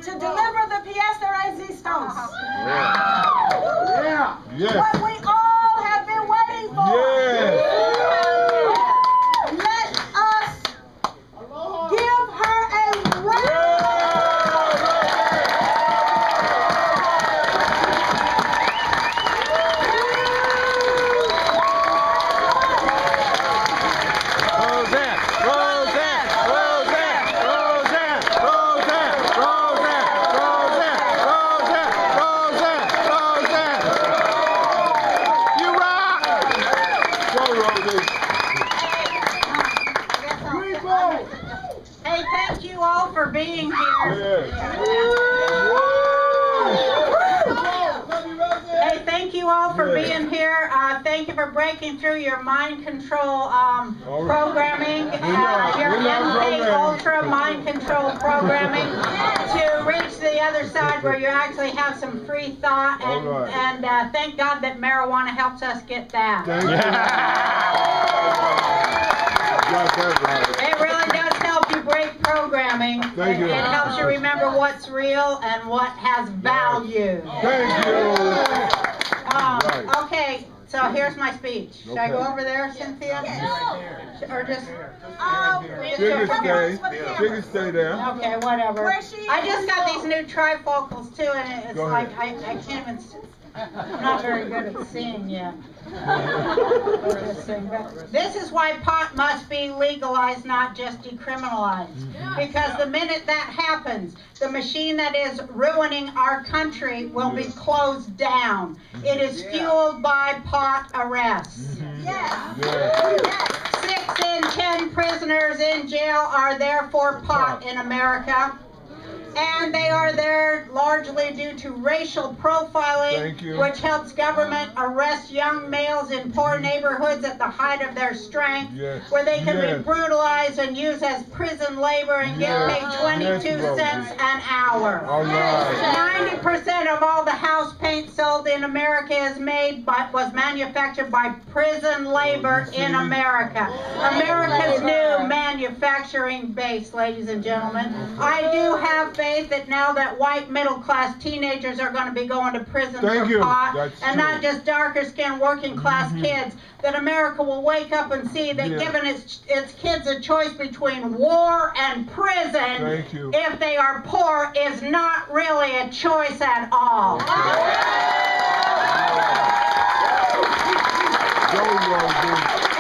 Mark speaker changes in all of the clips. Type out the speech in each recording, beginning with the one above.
Speaker 1: to deliver the pièce de résistance.
Speaker 2: Yeah. Yes.
Speaker 1: What we all have been waiting for.
Speaker 2: Yes.
Speaker 1: Let us give her a round.
Speaker 2: Roseanne, Roseanne, Roseanne, Roseanne, Roseanne, Roseanne, Roseanne, Roseanne, Roseanne, Roseanne. You rock! Go, Rosie.
Speaker 3: Hey, thank you all for being here.
Speaker 2: Yes.
Speaker 3: Hey, thank you all for being here. Thank you for breaking through your mind control programming, your MK Ultra mind control programming to reach the other side where you actually have some free thought. And thank God that marijuana helps us get that. It really does help you break programming. It helps you remember what's real and what has value.
Speaker 2: Thank you.
Speaker 3: Okay, so here's my speech. Should I go over there, Cynthia? Or just...
Speaker 2: She can stay there.
Speaker 3: Okay, whatever. I just got these new trifocals too, and it's like I can't even... I'm not very good at seeing yet. This is why pot must be legalized, not just decriminalized. Because the minute that happens, the machine that is ruining our country will be closed down. It is fueled by pot arrests. 6 in 10 prisoners in jail are there for pot in America. And they are there largely due to racial profiling, which helps government arrest young males in poor neighborhoods at the height of their strength, where they can be brutalized and used as prison labor and get paid 22 cents an hour. 90% of all the house paint sold in America was manufactured by prison labor in America. America's new manufacturing base, ladies and gentlemen. I do have faith that now that white middle-class teenagers are going to be going to prison for pot, and not just darker-skinned working-class kids, that America will wake up and see that giving its kids a choice between war and prison, if they are poor, is not really a choice at all.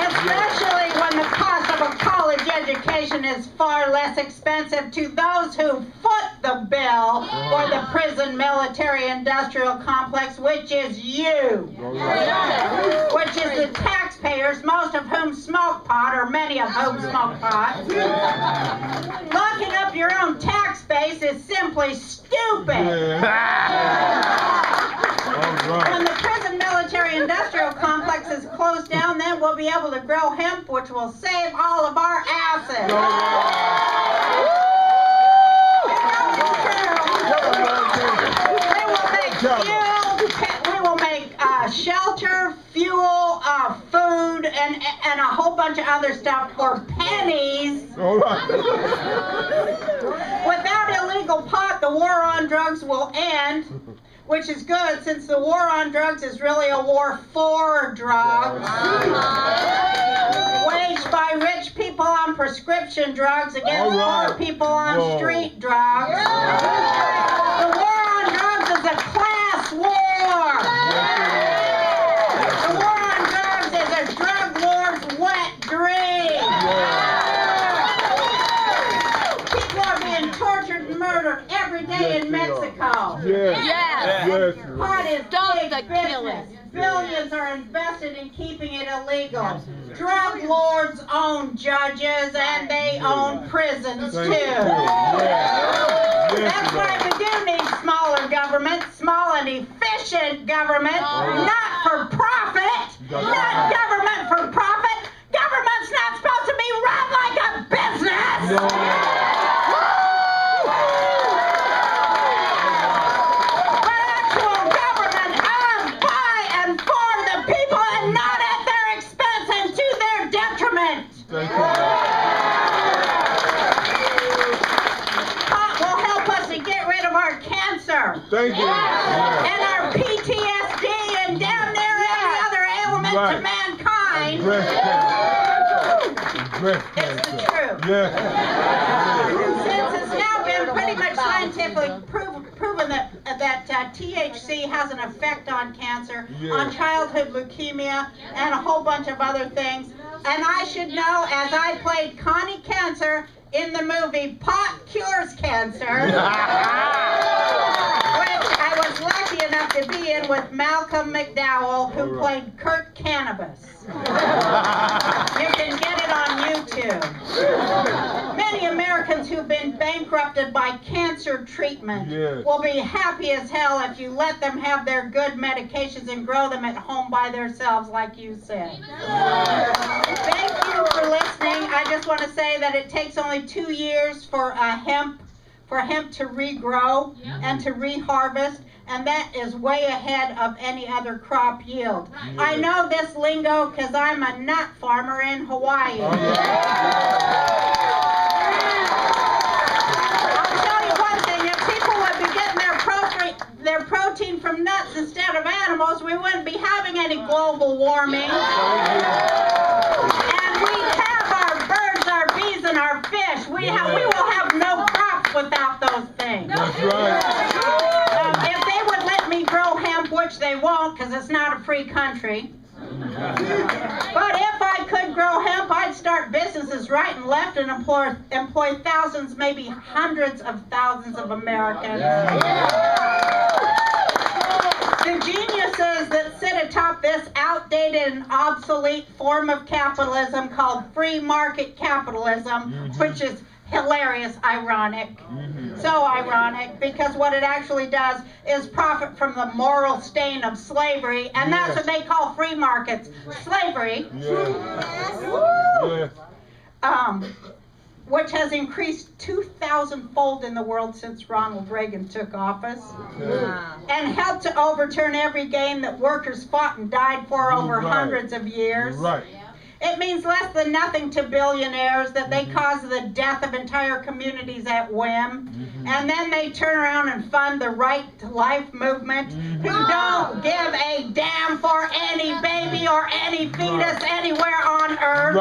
Speaker 3: Especially when the cost of a college education is far less expensive to those who foot the bill for the prison military industrial complex, which is you. Which is the taxpayers, most of whom smoke pot, or many of whom smoke pot. Locking up your own tax base is simply stupid. When the prison military industrial complex is closed down, then we'll be able to grow hemp, which will save all of our asses. We will make shelter, fuel, food, and a whole bunch of other stuff for pennies. Without illegal pot, the war on drugs will end, which is good since the war on drugs is really a war for drugs. Waged by rich people on prescription drugs against poor people on street drugs. The war on drugs is a class war. The war on drugs is a drug war's wet dream. People are being tortured and murdered every day in Mexico. Pot is big business. Billions are invested in keeping it illegal. Drug lords own judges and they own prisons too. That's why we do need smaller government, small and efficient government, not for profit, not government for profit. Government's not supposed to be run like a business. Pot will help us to get rid of
Speaker 2: Thank you. Yeah.
Speaker 3: And our PTSD and damn near every other ailment to mankind. It's the truth.
Speaker 2: Yeah.
Speaker 3: Since it's now been pretty much scientifically proven that THC has an effect on cancer, on childhood leukemia, and a whole bunch of other things. And I should know, as I played Connie Cancer in the movie Pot Cures Cancer, which I was lucky enough to be in with Malcolm McDowell, who played Kurt Cannabis. You can get it on YouTube. Many Americans who've been bankrupted by cancer treatment will be happy as hell if you let them have their good medications and grow them at home by themselves, like you said. Thank you for listening. I just want to say that it takes only 2 years for hemp to regrow and to reharvest, and that is way ahead of any other crop yield. I know this lingo because I'm a nut farmer in Hawaii. I'll tell you one thing, if people would be getting their protein from nuts instead of animals, we wouldn't be having any global warming. And we'd have our birds, our bees, and our fish. We will have no crops without those things.
Speaker 2: That's right.
Speaker 3: If they would let me grow hemp, which they won't because it's not a free country. But if I could grow hemp, I'd start businesses right and left and employ thousands, maybe hundreds of thousands of Americans. The geniuses that sit atop this outdated and obsolete form of capitalism called free market capitalism, which is hilarious, ironic. So ironic, because what it actually does is profit from the moral stain of slavery, and that's what they call free markets. Slavery. Which has increased 2,000-fold in the world since Ronald Reagan took office, and helped to overturn every gain that workers fought and died for over hundreds of years. It means less than nothing to billionaires that they cause the death of entire communities at whim, and then they turn around and fund the Right to Life movement, who don't give a damn for any baby or any fetus anywhere on earth.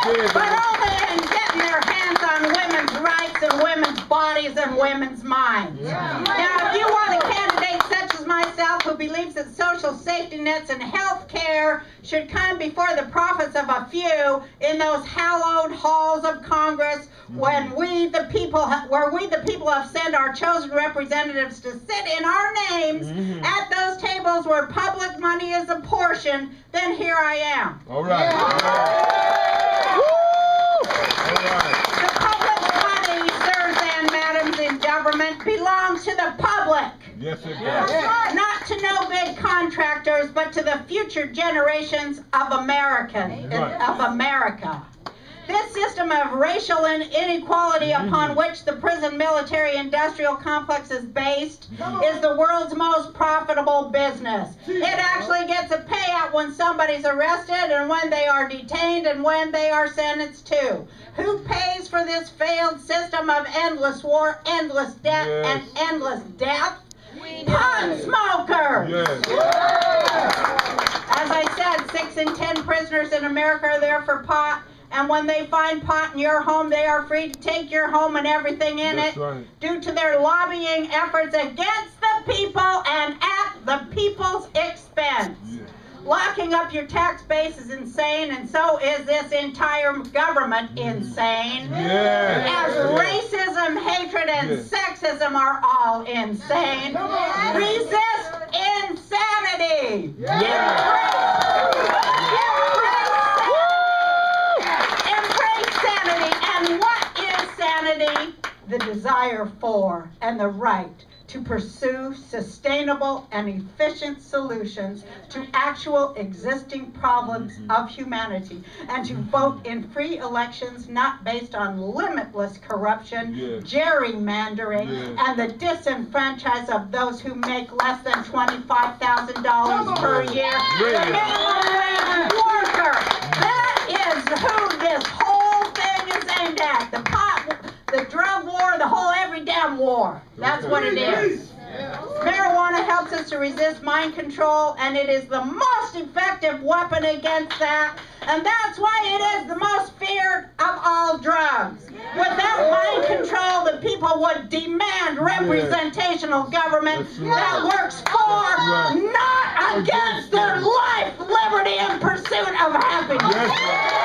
Speaker 3: But only in getting their hands on women's rights and women's bodies and women's minds. Now, if you want a candidate such as myself who believes that social safety nets and health care should come before the profits of a few in those hallowed halls of Congress, where we the people have sent our chosen representatives to sit in our names at those tables where public money is apportioned, then here I am.
Speaker 2: All right.
Speaker 3: The public money, sirs and madams in government, belongs to the public.
Speaker 2: Yes, it does.
Speaker 3: Not to no big contractors, but to the future generations of America. This system of racial inequality upon which the prison military-industrial complex is based is the world's most profitable business. It actually gets a payout when somebody's arrested and when they are detained and when they are sentenced too. Who pays for this failed system of endless war, endless debt, and endless death? Pot smokers! As I said, 6 in 10 prisoners in America are there for pot. And when they find pot in your home, they are free to take your home and everything in it due to their lobbying efforts against the people and at the people's expense. Locking up your tax base is insane, and so is this entire government insane. As racism, hatred, and sexism are all insane. Resist insanity. And what is sanity? The desire for and the right to pursue sustainable and efficient solutions to actual existing problems of humanity, and to vote in free elections not based on limitless corruption, gerrymandering, and the disenfranchise of those who make less than $25,000 per year. The minimum wage worker. That is who this whole thing is aimed at. The pot, the drug war, the whole every damn mind war. That's what it is. Marijuana helps us to resist mind control, and it is the most effective weapon against that. And that's why it is the most feared of all drugs. Without mind control, the people would demand representational government that works for, not against their life, liberty, and pursuit of happiness.